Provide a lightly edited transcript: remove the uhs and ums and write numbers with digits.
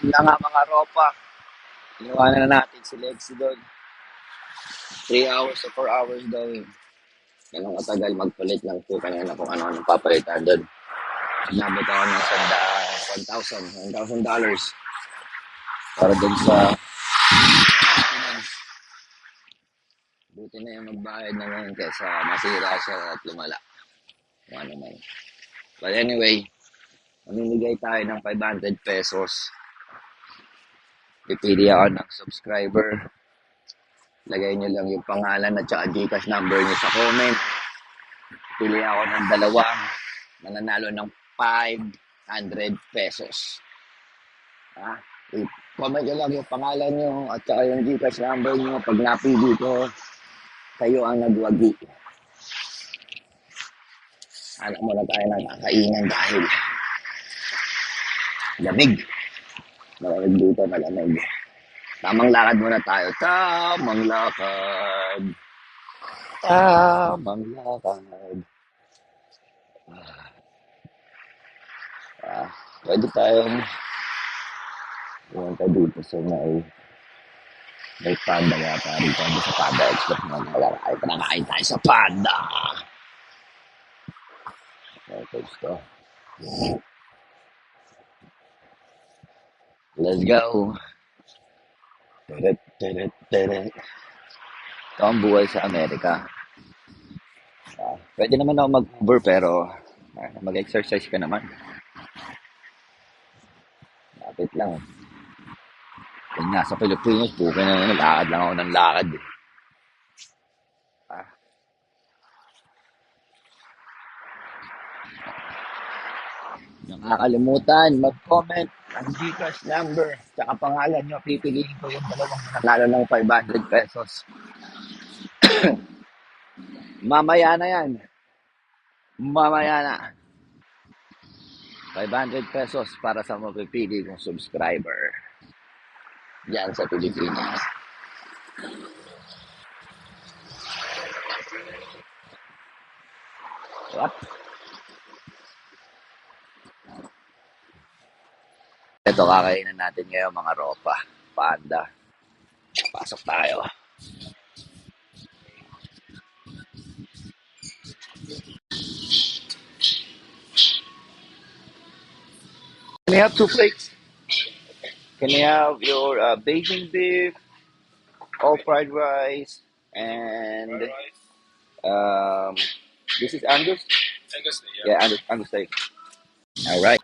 Yun na nga mga ropa. Iniwanan na natin si Lexi doon. 3 hours o 4 hours daw yun. Ganun katagal magpalit lang po kanina kung ano-ano papalitan doon. Nabot ako ng $1,000 para doon sa maintenance. Buti na yung magbayad na ngayon kaysa masira siya at lumala. Kung ano man. But anyway, mamimigay tayo ng ₱500. Pipili ako ng subscriber. Lagay nyo lang yung pangalan at saka Gcash number nyo sa comment. Pili ako ng dalawang mananalo ng ₱500. Ha? I-comment nyo lang yung pangalan nyo at saka yung Gcash number nyo. Pag napili ko, kayo ang nagwagi. Anak mo na tayo ng kakainan dahil lamig. Malamig dito, malamig. Tamang lakad muna tayo. Tamang lakad. Tamang lakad. Pwede tayong pumunta dito sa may panda yata rito. Dito sa Panda Express na nakakain tayo sa Panda. Okay, so let's go. Teret, teret, teret. Ito ang buhay sa Amerika. Pwede naman ako mag-Uber pero mag-exercise ka naman. Lapit lang. Kaya nga sa Pilipinas, puka na lakad lang ako ng lakad. Ah, nakakalimutan, mag-comment ang Gcash number. Tsaka pangalan nyo, pipiliin ko yung dalawang mananalo ng ₱500. Mamaya na yan. Mamaya na. ₱500 para sa mapipili kong subscriber. Diyan sa Pilipinas. What? Ito kakainin natin ngayon mga ropa. Panda. Pasok tayo. Can I have 2 plates? Can I have your bacon beef, all fried rice, and um, this is Angus? Yeah, Angus steak. All right.